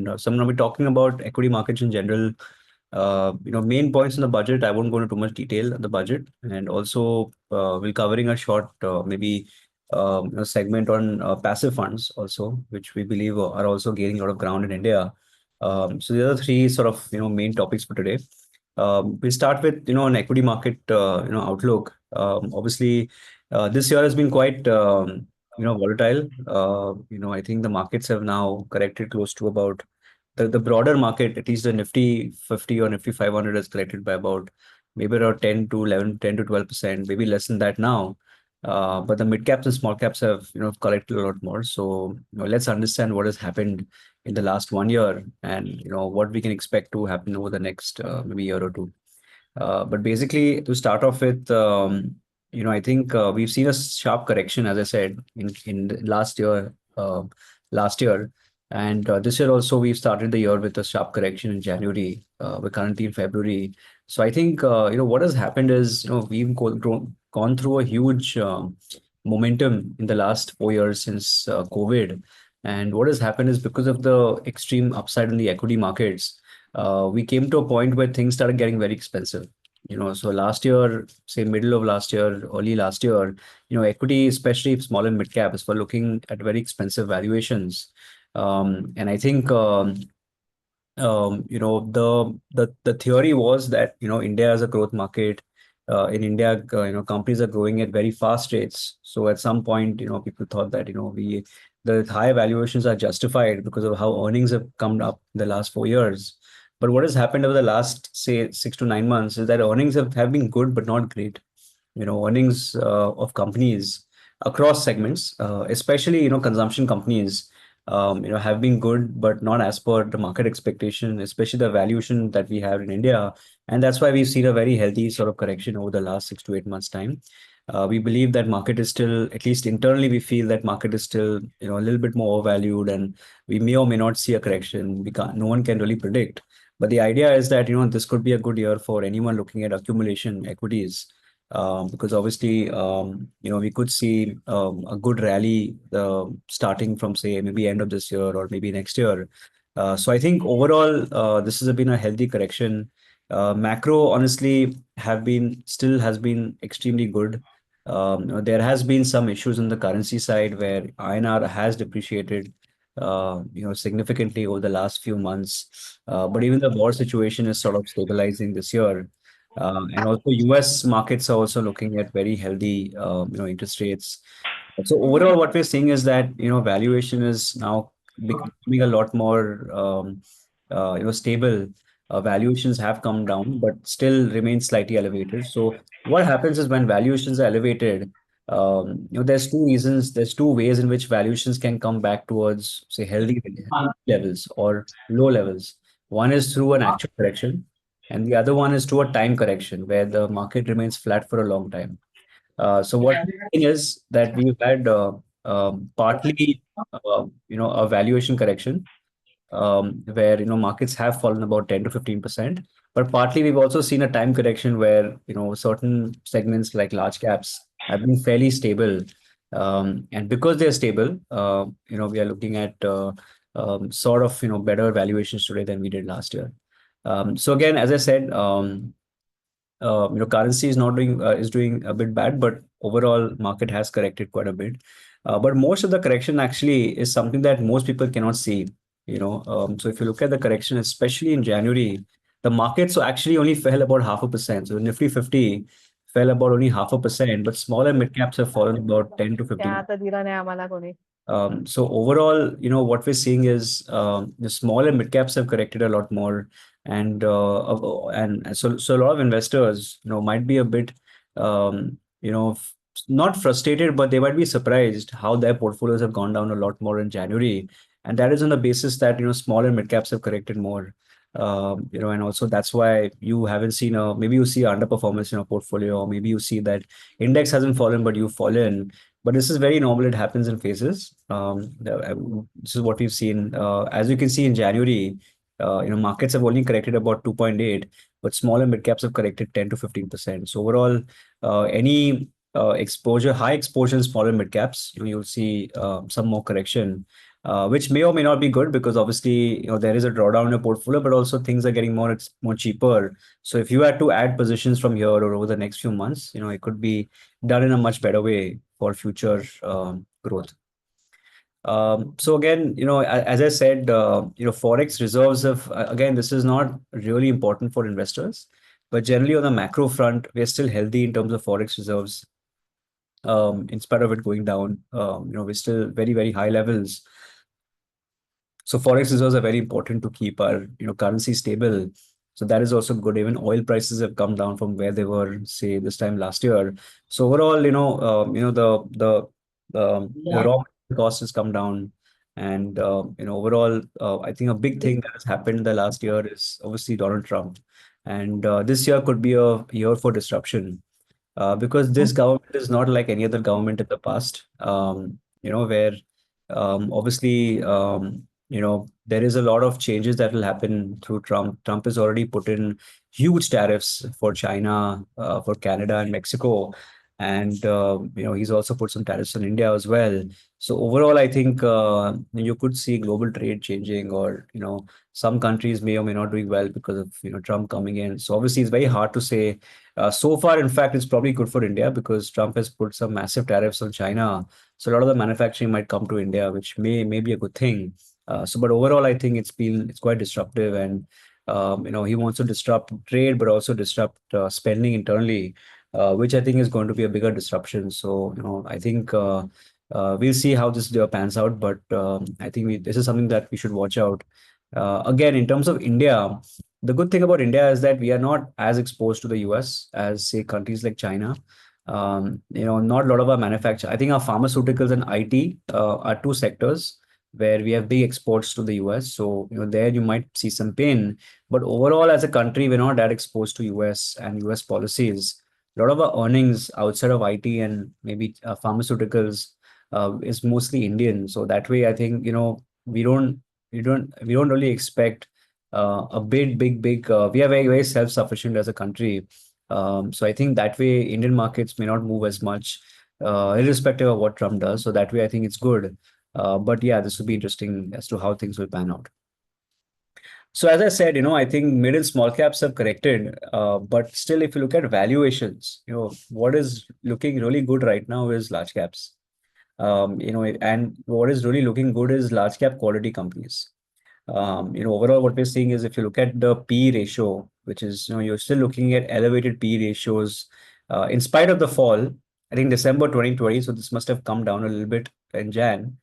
So I'm going to be talking about equity markets in general. Main points in the budget. I won't go into too much detail on the budget, and also we're covering a short, segment on passive funds also, which we believe are also gaining a lot of ground in India. So the other three sort of main topics for today. We'll start with an equity market outlook. Obviously, this year has been quite volatile. I think the markets have now corrected close to about the broader market, at least the Nifty 50 or Nifty 500 has corrected by about maybe around 10 to 11, 10 to 12%, maybe less than that now. But the mid caps and small caps have, corrected a lot more. So, let's understand what has happened in the last 1 year and, what we can expect to happen over the next maybe year or two. But basically, to start off with, I think we've seen a sharp correction, as I said, in the last year, and this year also we've started the year with a sharp correction in January. We're currently in February, so I think what has happened is we've gone through a huge momentum in the last 4 years since COVID, and what has happened is because of the extreme upside in the equity markets we came to a point where things started getting very expensive. So last year, say middle of last year, early last year, equity, especially small and mid caps, were looking at very expensive valuations. And I think the theory was that India is a growth market. In India, companies are growing at very fast rates. So at some point, people thought that the high valuations are justified because of how earnings have come up in the last 4 years. But what has happened over the last, say, 6 to 9 months is that earnings have been good, but not great. Earnings of companies across segments, especially, consumption companies, have been good, but not as per the market expectation, especially the valuation that we have in India. And that's why we've seen a very healthy sort of correction over the last 6 to 8 months' time. We believe that market is still, at least internally, we feel that market is still, a little bit more overvalued, and we may or may not see a correction. No one can really predict. But the idea is that, this could be a good year for anyone looking at accumulation equities, because obviously, we could see a good rally starting from, say, maybe end of this year or maybe next year. So I think overall, this has been a healthy correction. Macro, honestly, still has been extremely good. There has been some issues on the currency side where INR has depreciated, significantly over the last few months. But even the war situation is sort of stabilizing this year. And also US markets are also looking at very healthy, interest rates. So overall, what we're seeing is that, valuation is now becoming a lot more, stable. Valuations have come down, but still remain slightly elevated. So what happens is when valuations are elevated, there's two reasons, there's two ways in which valuations can come back towards, say, healthy levels or low levels. One is through an actual correction, and the other one is to a time correction where the market remains flat for a long time. So what we're seeing is that we've had partly, a valuation correction where markets have fallen about 10 to 15%, but partly we've also seen a time correction where certain segments like large caps have been fairly stable, and because they're stable, we are looking at sort of better valuations today than we did last year. So again, as I said, currency is doing a bit bad, but overall market has corrected quite a bit. But most of the correction actually is something that most people cannot see. So if you look at the correction, especially in January, the markets actually only fell about 0.5%. So the Nifty 50 fell about only 0.5%, but small and mid caps have fallen about 10 to 15%. So overall, what we're seeing is the small and mid caps have corrected a lot more, and so a lot of investors, might be a bit, not frustrated, but they might be surprised how their portfolios have gone down a lot more in January, and that is on the basis that small and mid caps have corrected more. And also that's why you haven't seen maybe you see underperformance in your portfolio, or maybe you see that index hasn't fallen, but you've fallen. But this is very normal. It happens in phases. This is what we've seen. As you can see in January, markets have only corrected about 2.8, but small and mid caps have corrected 10 to 15%. So overall, any high exposure in small and mid caps, you'll see some more correction. which may or may not be good because obviously there is a drawdown in your portfolio, but also things are getting more cheaper. So if you had to add positions from here or over the next few months, it could be done in a much better way for future growth. So again, as I said, forex reserves have again, this is not really important for investors, but generally on the macro front, we're still healthy in terms of forex reserves. In spite of it going down, we're still very, very high levels. So forex reserves are very important to keep our currency stable. So that is also good. Even oil prices have come down from where they were, say, this time last year. So overall, the Yeah. raw material cost has come down, and overall, I think a big thing that has happened the last year is obviously Donald Trump, and this year could be a year for disruption because this government is not like any other government in the past, where obviously, there is a lot of changes that will happen through Trump. Trump has already put in huge tariffs for China, for Canada and Mexico. And, he's also put some tariffs on India as well. So overall, I think you could see global trade changing or, some countries may or may not doing well because of, Trump coming in. So obviously, it's very hard to say so far, in fact, it's probably good for India because Trump has put some massive tariffs on China. So a lot of the manufacturing might come to India, which may be a good thing. But overall, I think it's quite disruptive, and he wants to disrupt trade, but also disrupt spending internally, which I think is going to be a bigger disruption. So I think we'll see how this year pans out, but I think this is something that we should watch out. Again, in terms of India, the good thing about India is that we are not as exposed to the US as, say, countries like China. Not a lot of our manufacture. I think our pharmaceuticals and IT are two sectors where we have big exports to the US. So, there you might see some pain. But overall, as a country, we're not that exposed to US and US policies. A lot of our earnings outside of IT and maybe pharmaceuticals is mostly Indian. So that way, I think, we don't we don't really expect a big. We are very, very self-sufficient as a country. So I think that way Indian markets may not move as much, irrespective of what Trump does. So that way I think it's good. But yeah, this will be interesting as to how things will pan out. So as I said, I think mid and small caps have corrected, but still, if you look at valuations, what is looking really good right now is large caps. And what is really looking good is large cap quality companies. Overall, what we're seeing is if you look at the P ratio, which is, you're still looking at elevated P ratios, in spite of the fall, I think December 2020, so this must have come down a little bit in Jan.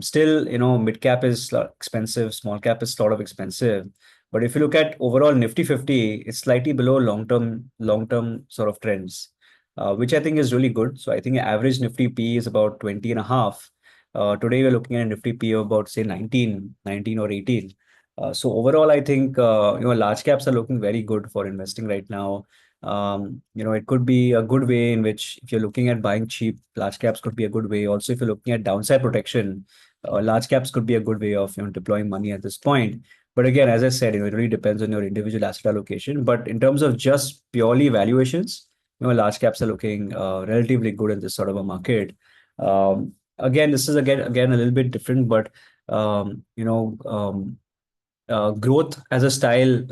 Still, mid cap is expensive, small cap is sort of expensive. But if you look at overall Nifty 50, it's slightly below long-term sort of trends, which I think is really good. So I think average Nifty P is about 20 and a half. Today we're looking at a Nifty P of about say 19 or 18. So overall, I think large caps are looking very good for investing right now. It could be a good way in which if you're looking at buying cheap, large caps could be a good way. Also, if you're looking at downside protection, large caps could be a good way of deploying money at this point. But again, as I said, it really depends on your individual asset allocation. But in terms of just purely valuations, large caps are looking relatively good in this sort of a market. Again, this is again a little bit different, but growth as a style,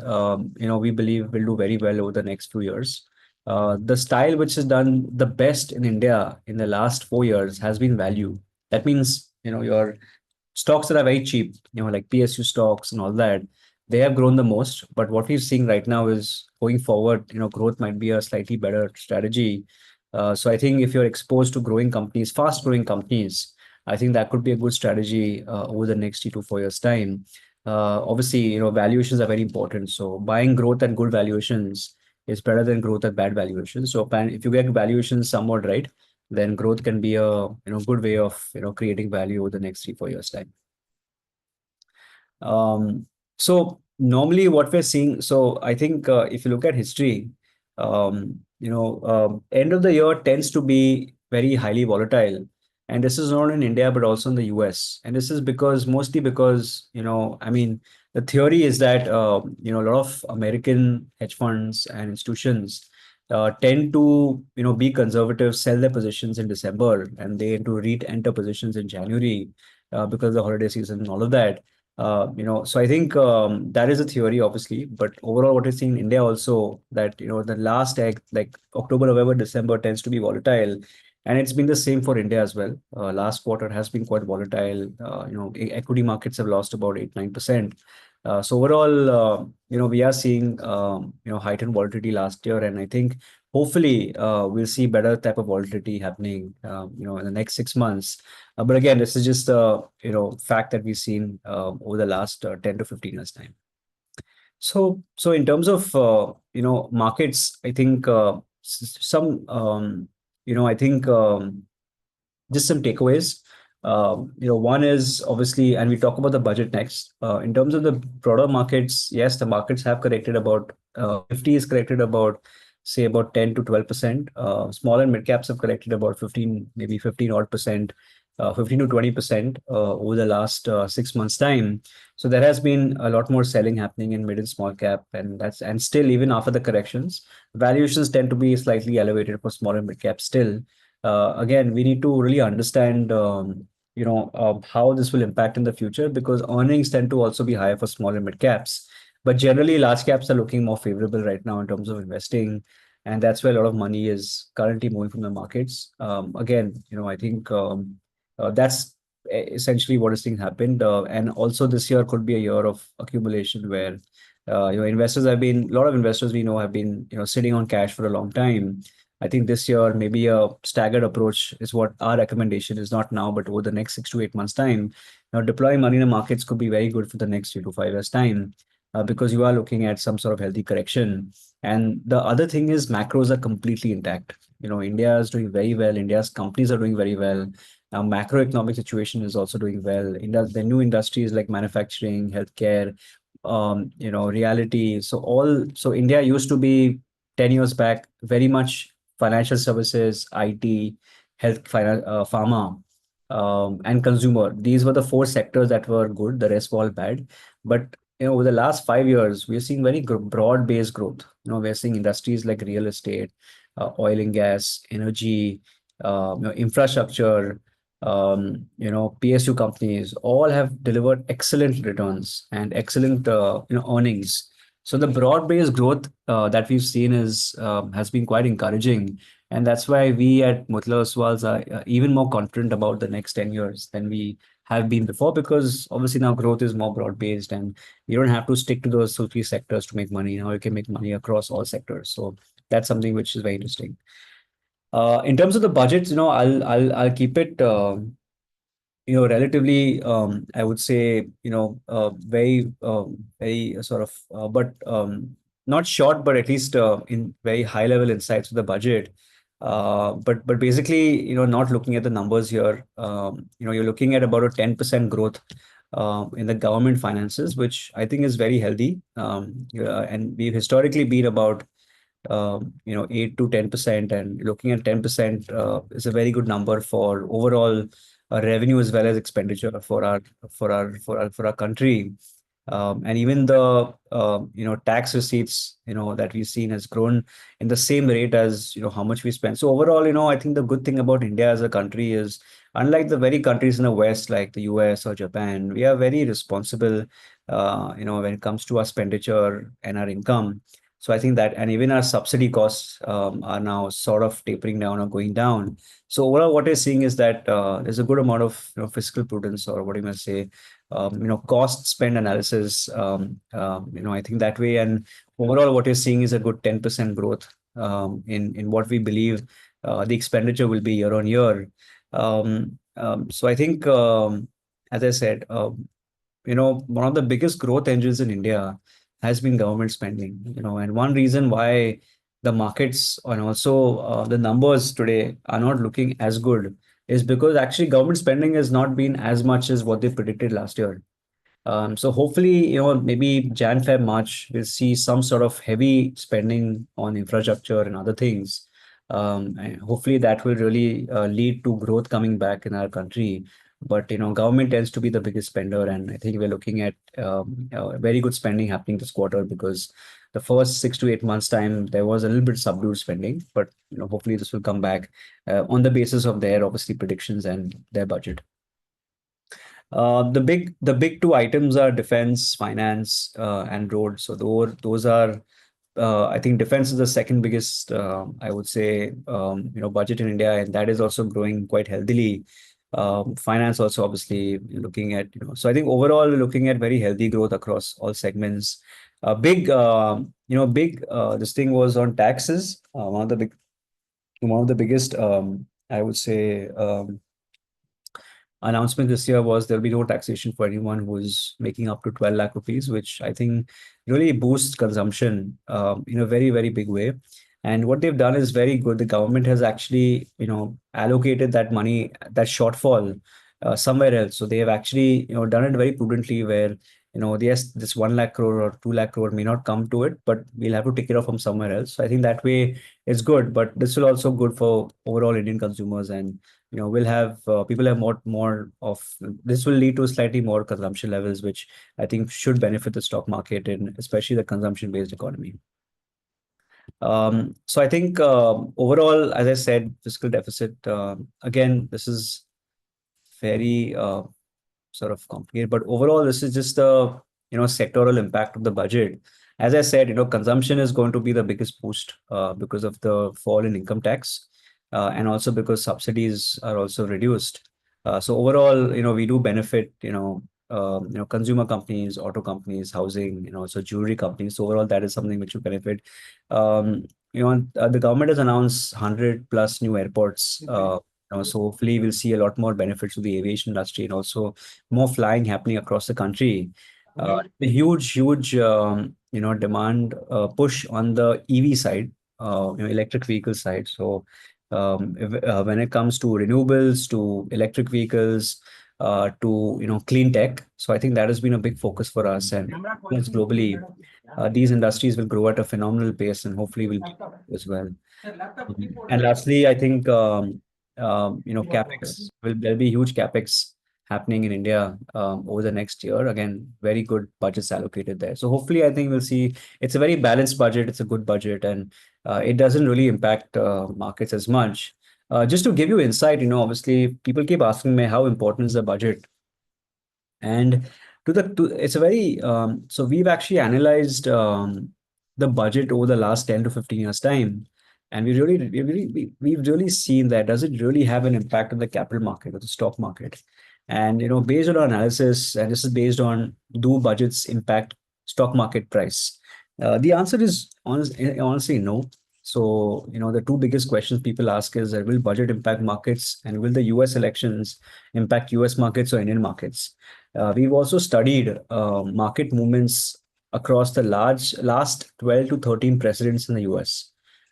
we believe will do very well over the next few years. The style which has done the best in India in the last 4 years has been value. That means, your stocks that are very cheap, like PSU stocks and all that, they have grown the most. But what we're seeing right now is going forward, growth might be a slightly better strategy. So I think if you're exposed to growing companies, fast growing companies, I think that could be a good strategy over the next 3 to 4 years' time. Obviously, valuations are very important. So buying growth at good valuations is better than growth at bad valuations. So if you get valuations somewhat right, then growth can be a good way of creating value over the next 3 4 years time. So normally what we're seeing, so I think if you look at history, end of the year tends to be very highly volatile, and this is not in India but also in the US. And this is mostly because I mean, the theory is that a lot of American hedge funds and institutions tend to be conservative, sell their positions in December, and they to re-enter positions in January. because of the holiday season and all of that. So I think that is a theory, obviously, but overall, what we're seeing in India also that the last like October, November, December tends to be volatile, and it's been the same for India as well. Last quarter has been quite volatile. Equity markets have lost about 8-9%. So overall, we are seeing heightened volatility last year, and I think hopefully we'll see better type of volatility happening in the next 6 months. But again, this is just a fact that we've seen over the last 10 to 15 years time. So in terms of markets, I think some I think just some takeaways. One is obviously, and we talk about the budget next. In terms of the broader markets, yes, the markets have corrected about 50 is corrected about say about 10 to 12%. Small and mid caps have corrected about 15, maybe 15 odd percent, 15 to 20% over the last 6 months time. So there has been a lot more selling happening in mid and small cap, and still even after the corrections, valuations tend to be slightly elevated for small and mid cap still. Again, we need to really understand, how this will impact in the future because earnings tend to also be higher for small and mid caps. But generally, large caps are looking more favorable right now in terms of investing, and that's where a lot of money is currently moving from the markets. Again, I think that's essentially what is being happened. And also, this year could be a year of accumulation where investors have been a lot of investors we know have been sitting on cash for a long time. I think this year, maybe a staggered approach is what our recommendation is, not now, but over the next 6 to 8 months' time. Now, deploying money in the markets could be very good for the next 3 to 5 years' time because you are looking at some sort of healthy correction. And the other thing is macros are completely intact. India is doing very well. India's companies are doing very well. Now, macroeconomic situation is also doing well. The new industries like manufacturing, healthcare, reality. So India used to be 10 years back very much financial services, IT, pharma, and consumer. These were the four sectors that were good. The rest were all bad. But over the last 5 years, we're seeing very broad-based growth. We're seeing industries like real estate, oil and gas, energy, infrastructure, PSU companies all have delivered excellent returns and excellent earnings. So the broad-based growth that we've seen has been quite encouraging, and that's why we at Motilal Oswal are even more confident about the next 10 years than we have been before, because obviously now growth is more broad-based, and you don't have to stick to those two, three sectors to make money. Now you can make money across all sectors. So that's something which is very interesting. In terms of the budgets, I'll keep it relatively, I would say, very sort of, but not short, but at least in very high level insights of the budget. But basically, not looking at the numbers here, you're looking at about a 10% growth in the government finances, which I think is very healthy. And we've historically been about 8 to 10%, and looking at 10% is a very good number for overall revenue as well as expenditure for our country. And even the tax receipts that we've seen has grown in the same rate as how much we spend. So overall, I think the good thing about India as a country is, unlike the very countries in the West like the US or Japan, we are very responsible when it comes to our expenditure and our income. So I think that, and even our subsidy costs are now sort of tapering down or going down. So overall, what we're seeing is that there's a good amount of fiscal prudence, or what you must say, cost spend analysis. I think that way, and overall, what you're seeing is a good 10% growth in what we believe the expenditure will be year on year. So I think, as I said, one of the biggest growth engines in India has been government spending, and one reason why the markets and also the numbers today are not looking as good is because actually government spending has not been as much as what they predicted last year. So hopefully, maybe Jan, Feb, March, we'll see some sort of heavy spending on infrastructure and other things. And hopefully that will really lead to growth coming back in our country. But government tends to be the biggest spender, and I think we're looking at very good spending happening this quarter, because the first 6 to 8 months time there was a little bit subdued spending, but hopefully this will come back on the basis of their obviously predictions and their budget. The big two items are defense, finance, and road. So those are I think defense is the second biggest, I would say, budget in India, and that is also growing quite healthily. Finance also obviously looking at, so I think overall we're looking at very healthy growth across all segments. This thing was on taxes. One of the biggest, I would say, announcement this year was there'll be no taxation for anyone who is making up to 12 lakh rupees, which I think really boosts consumption in a very, very big way. And what they've done is very good. The government has actually, allocated that money, that shortfall, somewhere else. So they have actually, done it very prudently where, yes, this 1 lakh crore or 2 lakh crore may not come to it, but we'll have to take it off from somewhere else. So I think that way it's good, but this will also good for overall Indian consumers, and we'll have people have more of this will lead to slightly more consumption levels, which I think should benefit the stock market and especially the consumption based economy. So I think overall, as I said, fiscal deficit, again, this is very sort of complicated, but overall this is just the sectoral impact of the budget. As I said, consumption is going to be the biggest boost because of the fall in income tax, and also because subsidies are also reduced. So overall, we do benefit, consumer companies, auto companies, housing, also jewelry companies. So overall, that is something which will benefit. The government has announced 100 plus new airports. So hopefully we'll see a lot more benefits to the aviation industry and also more flying happening across the country. The huge demand push on the EV side, electric vehicle side. So when it comes to renewables, to electric vehicles, to clean tech, so I think that has been a big focus for us, and yes, globally, these industries will grow at a phenomenal pace, and hopefully will as well. And lastly, I think capex there'll be huge capex happening in India over the next year. Again, very good budgets allocated there. So hopefully, I think we'll see it's a very balanced budget. It's a good budget, and it doesn't really impact markets as much. Just to give you insight, obviously, people keep asking me how important is the budget, and it's a very so we've actually analyzed the budget over the last 10 to 15 years time, and we've really seen that does it really have an impact on the capital market or the stock market. And based on our analysis, and this is based on do budgets impact stock market price, the answer is honestly no. So the two biggest questions people ask is will budget impact markets, and will the US elections impact US markets or Indian markets? We've also studied market movements across the last 12 to 13 presidents in the US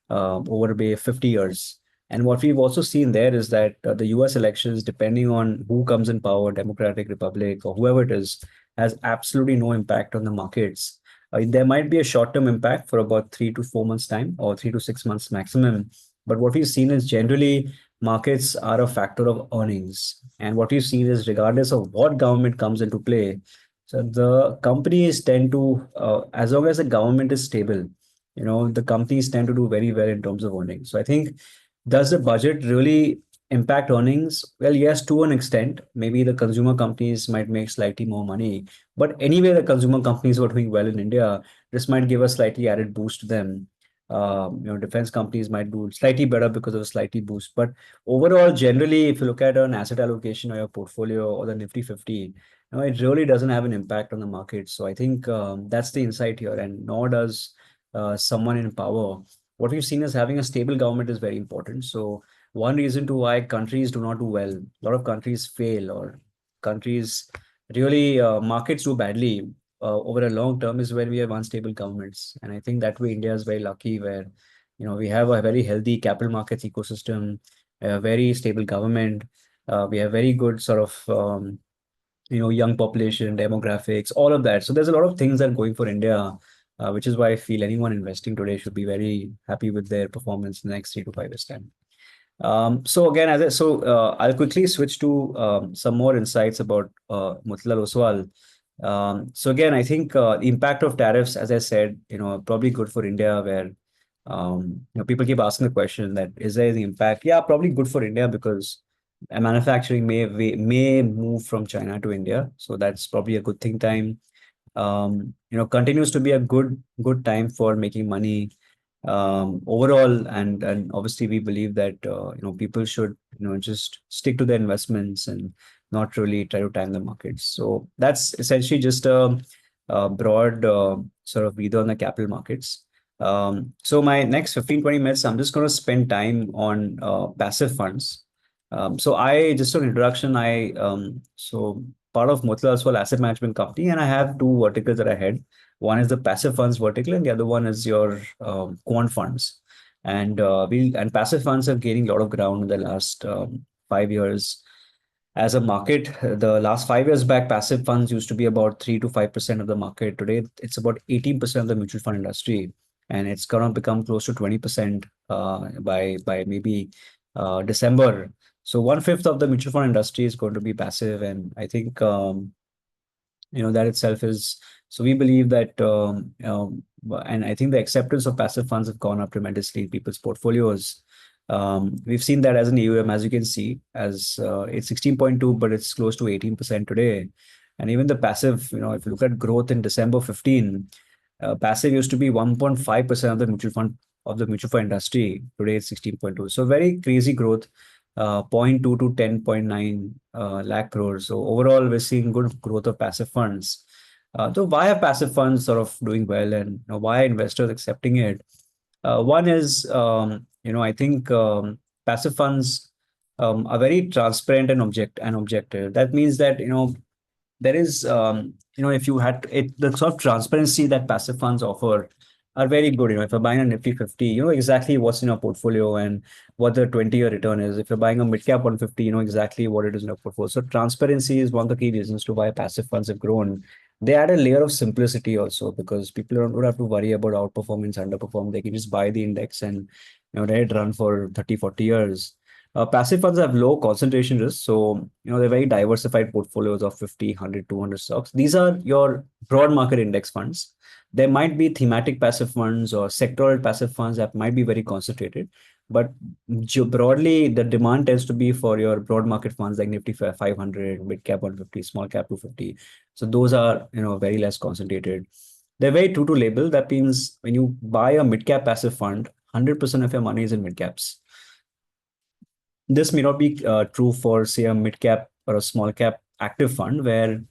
over maybe 50 years. And what we've also seen there is that the US elections, depending on who comes in power, Democratic, Republic, or whoever it is, has absolutely no impact on the markets. There might be a short-term impact for about 3 to 4 months time or 3 to 6 months maximum. But what we've seen is generally markets are a factor of earnings. And what we've seen is regardless of what government comes into play, so the companies tend to, as long as the government is stable, the companies tend to do very well in terms of earnings. So I think, does the budget really impact earnings? Well, yes, to an extent. Maybe the consumer companies might make slightly more money, but anyway, the consumer companies were doing well in India. This might give a slightly added boost to them. Defense companies might do slightly better because of a slightly boost. But overall, generally, if you look at an asset allocation or your portfolio or the Nifty 50, it really doesn't have an impact on the market. So I think that's the insight here, and nor does someone in power. What we've seen is having a stable government is very important. So one reason to why countries do not do well, a lot of countries fail, or countries really markets do badly over a long term, is when we have unstable governments. And I think that way India is very lucky where we have a very healthy capital markets ecosystem, a very stable government. We have very good sort of young population, demographics, all of that. So there's a lot of things that are going for India, which is why I feel anyone investing today should be very happy with their performance in the next 3 to 5 years time. So again, I'll quickly switch to some more insights about Motilal Oswal. So again, I think the impact of tariffs, as I said, probably good for India, where people keep asking the question that is there the impact? Yeah, probably good for India because manufacturing may move from China to India, so that's probably a good thing time. Continues to be a good time for making money overall, and obviously we believe that people should just stick to their investments and not really try to time the markets. So that's essentially just a broad sort of read on the capital markets. So my next 15-20 minutes, I'm just going to spend time on passive funds. So I just an introduction. I part of Motilal Oswal Asset Management Company, and I have two verticals that I head. One is the passive funds vertical, and the other one is your quant funds. And passive funds are gaining a lot of ground in the last 5 years. As a market, the last 5 years back, passive funds used to be about 3 to 5% of the market. Today, it's about 18% of the mutual fund industry, and it's going to become close to 20% by maybe December. So 1/5 of the mutual fund industry is going to be passive, and I think that itself is. So we believe that, and I think the acceptance of passive funds have gone up tremendously in people's portfolios. We've seen that as an AUM, as you can see, as it's 16.2, but it's close to 18% today. And even the passive, if you look at growth in December 15, passive used to be 1.5% of the mutual fund industry. Today it's 16.2. So very crazy growth, zero point 0.2 to 10.9 lakh crores. So overall, we're seeing good growth of passive funds. So why are passive funds sort of doing well, and why are investors accepting it? One is, I think passive funds are very transparent and objective. That means that there is if you had it, the sort of transparency that passive funds offer are very good. If you're buying a Nifty 50, you know exactly what's in your portfolio and what the 20-year return is. If you're buying a mid cap 150, you know exactly what it is in your portfolio. So transparency is one of the key reasons to why passive funds have grown. They add a layer of simplicity also, because people don't have to worry about outperformance, underperform. They can just buy the index and let it run for 30, 40 years. Passive funds have low concentration risk. So, they're very diversified portfolios of 50, 100, 200 stocks. These are your broad market index funds. There might be thematic passive funds or sectoral passive funds that might be very concentrated. But broadly, the demand tends to be for your broad market funds like Nifty 500, mid cap 150, small cap 250. So those are, very less concentrated. They're very true to label. That means when you buy a mid cap passive fund, 100% of your money is in mid caps. This may not be true for, say, a mid cap or a small cap active fund, where,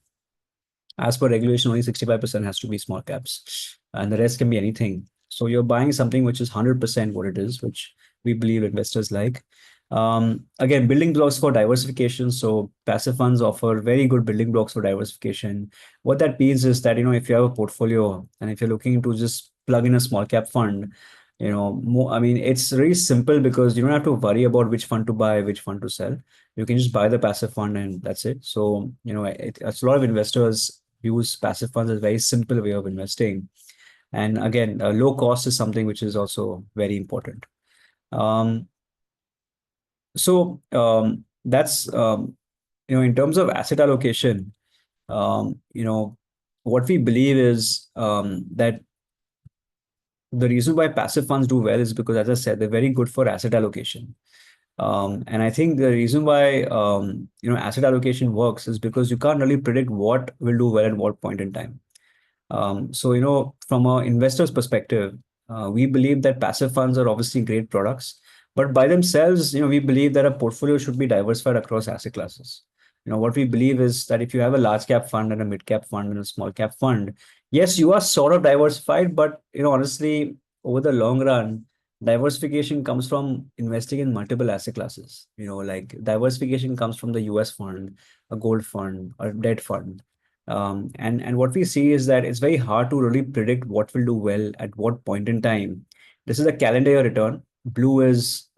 as per regulation, only 65% has to be small caps, and the rest can be anything. So you're buying something which is 100% what it is, which we believe investors like. Again, building blocks for diversification. So passive funds offer very good building blocks for diversification. What that means is that, if you have a portfolio and if you're looking to just plug in a small cap fund, I mean, it's really simple because you don't have to worry about which fund to buy, which fund to sell. You can just buy the passive fund and that's it. So, it's a lot of investors use passive funds as a very simple way of investing. And again, low cost is something which is also very important. Um, that's in terms of asset allocation, what we believe is that the reason why passive funds do well is because, as I said, they're very good for asset allocation. And I think the reason why asset allocation works is because you can't really predict what will do well at what point in time. So, from an investor's perspective, we believe that passive funds are obviously great products, but by themselves, we believe that a portfolio should be diversified across asset classes. What we believe is that if you have a large cap fund and a mid cap fund and a small cap fund, yes, you are sort of diversified, but, honestly, over the long run, diversification comes from investing in multiple asset classes. Like diversification comes from the US fund, a gold fund, or debt fund. And what we see is that it's very hard to really predict what will do well at what point in time. This is a calendar year return. Blue is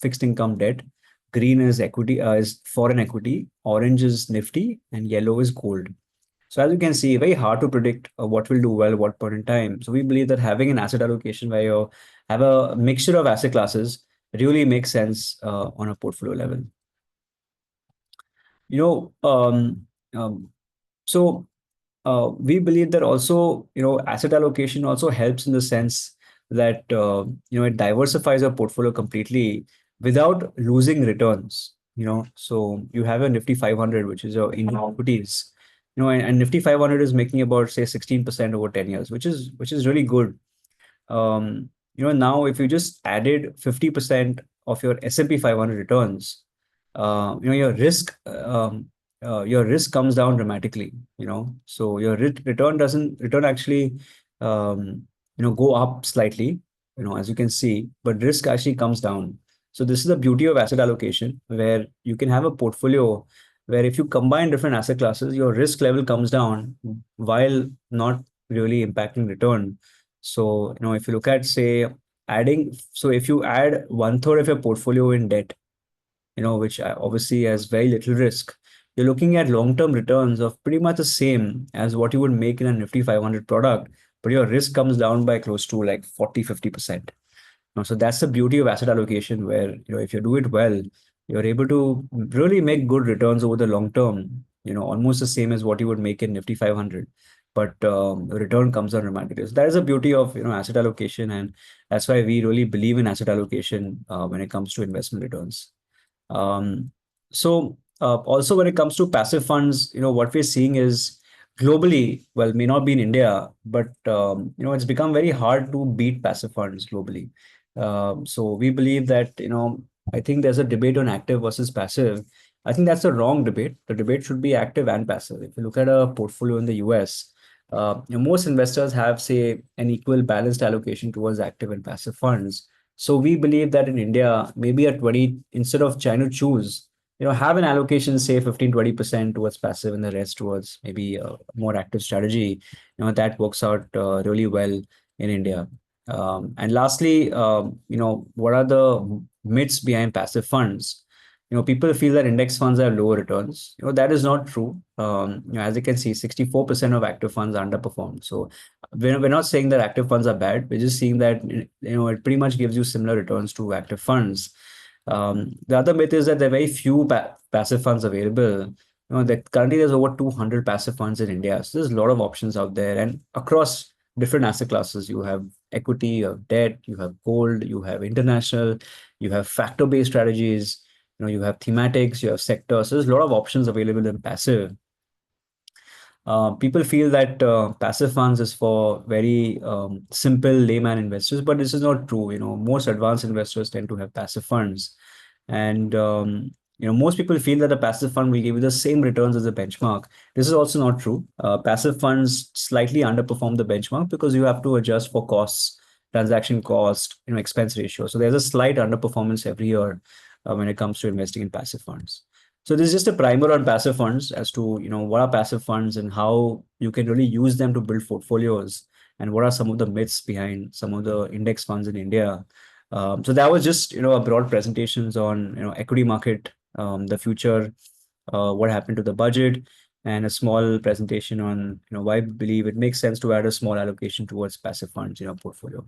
fixed income debt. Green is equity, is foreign equity. Orange is Nifty, and yellow is gold. So as you can see, very hard to predict what will do well at what point in time. So we believe that having an asset allocation where you have a mixture of asset classes really makes sense on a portfolio level. You know, so we believe that also, asset allocation also helps in the sense that, it diversifies your portfolio completely without losing returns. So you have a Nifty 500, which is your Indian equities, and Nifty 500 is making about say 16% over 10 years, which is really good. Now if you just added 50% of your S&P 500 returns, your risk comes down dramatically. So your return actually go up slightly, as you can see, but risk actually comes down. So this is the beauty of asset allocation, where you can have a portfolio where if you combine different asset classes, your risk level comes down while not really impacting return. So, if you look at, say, so if you add one third of your portfolio in debt, which obviously has very little risk, you're looking at long-term returns of pretty much the same as what you would make in a Nifty 500 product, but your risk comes down by close to like 40-50%. So that's the beauty of asset allocation, where if you do it well, you're able to really make good returns over the long term. Almost the same as what you would make in Nifty 500, but the return comes down dramatically. So that is the beauty of asset allocation, and that's why we really believe in asset allocation when it comes to investment returns. Um, also when it comes to passive funds, what we're seeing is globally, well, may not be in India, but it's become very hard to beat passive funds globally. So we believe that, I think there's a debate on active versus passive. I think that's a wrong debate. The debate should be active and passive. If you look at a portfolio in the US, most investors have, say, an equal balanced allocation towards active and passive funds. So we believe that in India, maybe at 20, instead of trying to choose, have an allocation, say 15-20% towards passive and the rest towards maybe a more active strategy. That works out really well in India. And lastly, what are the myths behind passive funds? People feel that index funds have lower returns. That is not true. As you can see, 64% of active funds underperformed. So we're not saying that active funds are bad. We're just seeing that it pretty much gives you similar returns to active funds. The other myth is that there are very few passive funds available. That currently there's over 200 passive funds in India. So there's a lot of options out there, and across different asset classes. You have equity, you have debt, you have gold, you have international, you have factor-based strategies. You have thematics, you have sectors. So there's a lot of options available in passive. People feel that passive funds is for very simple layman investors, but this is not true. Most advanced investors tend to have passive funds, and most people feel that a passive fund will give you the same returns as a benchmark. This is also not true. Passive funds slightly underperform the benchmark because you have to adjust for costs, transaction cost, expense ratio. So there's a slight underperformance every year when it comes to investing in passive funds. So this is just a primer on passive funds as to what are passive funds and how you can really use them to build portfolios, and what are some of the myths behind some of the index funds in India. So that was just a broad presentations on equity market, the future, what happened to the budget, and a small presentation on why we believe it makes sense to add a small allocation towards passive funds in our portfolio.